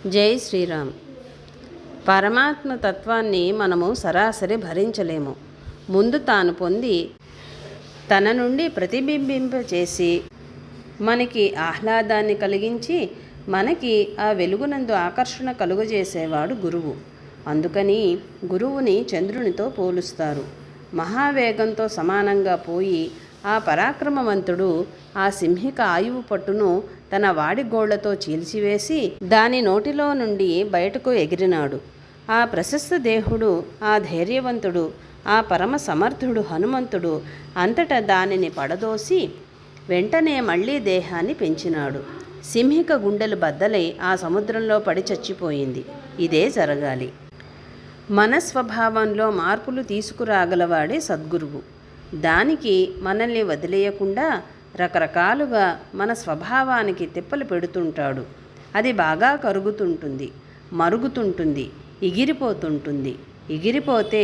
జై శ్రీరామ్. పరమాత్మ తత్వాన్ని మనము సరాసరి భరించలేము. ముందు తాను పొంది తన నుండి ప్రతిబింబింపచేసి మనకి ఆహ్లాదాన్ని కలిగించి మనకి ఆ వెలుగునందు ఆకర్షణ కలుగజేసేవాడు గురువు. అందుకని గురువుని చంద్రునితో పోలుస్తారు. మహావేగంతో సమానంగా పోయి ఆ పరాక్రమవంతుడు ఆ సింహిక ఆయువు పట్టును తన వాడిగోళ్లతో చీల్చివేసి దాని నోటిలో నుండి బయటకు ఎగిరినాడు. ఆ ప్రశస్త దేహుడు, ఆ ధైర్యవంతుడు, ఆ పరమ సమర్థుడు హనుమంతుడు అంతటా దానిని పడదోసి వెంటనే మళ్లీ దేహాన్ని పెంచినాడు. సింహిక గుండెలు బద్దలై ఆ సముద్రంలో పడి చచ్చిపోయింది. ఇదే జరగాలి. మన స్వభావంలో మార్పులు తీసుకురాగలవాడే సద్గురువు. దానికి మనల్ని వదిలేయకుండా రకరకాలుగా మన స్వభావానికి తిప్పలు పెడుతుంటాడు. అది బాగా కరుగుతుంటుంది, మరుగుతుంటుంది, ఎగిరిపోతుంటుంది. ఎగిరిపోతే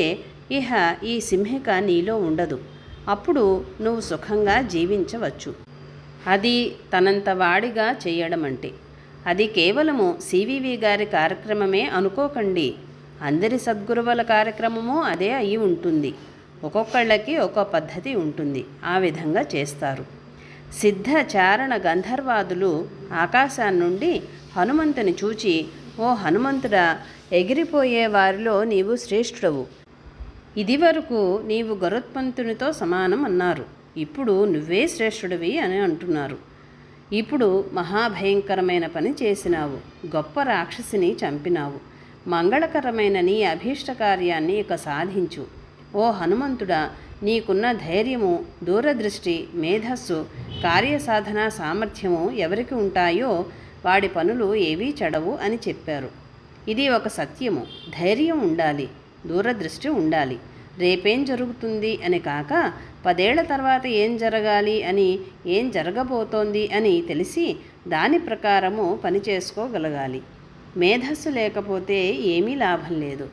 ఇహ ఈ సింహిక నీలో ఉండదు. అప్పుడు నువ్వు సుఖంగా జీవించవచ్చు. అది తనంత వాడిగా చేయడం అంటే. అది కేవలము సివివి గారి కార్యక్రమమే అనుకోకండి. అందరి సద్గురువుల కార్యక్రమము అదే అయి ఉంటుంది. ఒక్కొక్కళ్ళకి ఒక్కో పద్ధతి ఉంటుంది. ఆ విధంగా చేస్తారు. సిద్ధ చారణ గంధర్వాదులు ఆకాశాన్నుండి హనుమంతుని చూచి, ఓ హనుమంతుడా, ఎగిరిపోయే వారిలో నీవు శ్రేష్ఠుడవు. ఇదివరకు నీవు గరుత్మంతునితో సమానం అన్నారు. ఇప్పుడు నువ్వే శ్రేష్ఠుడివి అని అంటున్నారు. ఇప్పుడు మహాభయంకరమైన పని చేసినావు. గొప్ప రాక్షసిని చంపినావు. మంగళకరమైన నీ అభీష్ట కార్యాన్ని ఇక సాధించు. ఓ హనుమంతుడా, నీకున్న ధైర్యము, దూరదృష్టి, మేధస్సు, కార్యసాధన సామర్థ్యము ఎవరికి ఉంటాయో వాడి పనులు ఏవీ చెడవు అని చెప్పారు. ఇది ఒక సత్యము. ధైర్యం ఉండాలి, దూరదృష్టి ఉండాలి. రేపేం జరుగుతుంది అని కాక 10 ఏళ్ల తర్వాత ఏం జరగాలి అని, ఏం జరగబోతోంది అని తెలిసి దాని ప్రకారము పని చేసుకోగలగాలి. మేధస్సు లేకపోతే ఏమీ లాభం లేదు.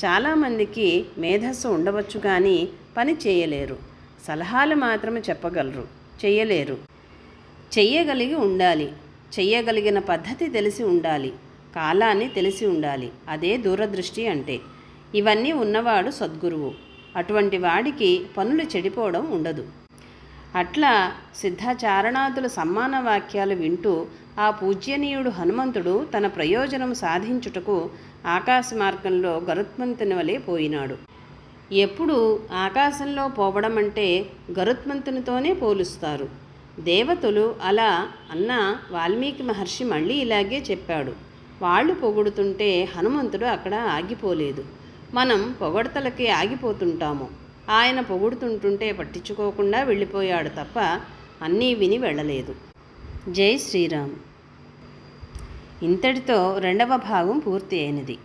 చాలామందికి మేధస్సు ఉండవచ్చు కానీ పని చేయలేరు. సలహాలు మాత్రమే చెప్పగలరు, చెయ్యలేరు. చెయ్యగలిగి ఉండాలి. చెయ్యగలిగిన పద్ధతి తెలిసి ఉండాలి. కాలాన్ని తెలిసి ఉండాలి. అదే దూరదృష్టి అంటే. ఇవన్నీ ఉన్నవాడు సద్గురువు. అటువంటి వాడికి పనులు చెడిపోవడం ఉండదు. అట్లా సిద్ధాచారణాదుల సమ్మాన వాక్యాలు వింటూ ఆ పూజ్యనీయుడు హనుమంతుడు తన ప్రయోజనం సాధించుటకు ఆకాశ మార్గంలో గరుత్మంతుని వలె పోయినాడు. ఎప్పుడు ఆకాశంలో పోవడం అంటే గరుత్మంతునితోనే పోలుస్తారు. దేవతలు అలా అన్న వాల్మీకి మహర్షి మళ్ళీ ఇలాగే చెప్పాడు. వాళ్ళు పొగుడుతుంటే హనుమంతుడు అక్కడ ఆగిపోలేదు. మనం పొగడతలకి ఆగిపోతుంటాము. ఆయన పొగుడుతుంటుంటే పట్టించుకోకుండా వెళ్ళిపోయాడు తప్ప అన్నీ విని వెళ్ళలేదు. జై శ్రీరామ్. ఇంతటితో 2వ భాగం పూర్తి అయినది.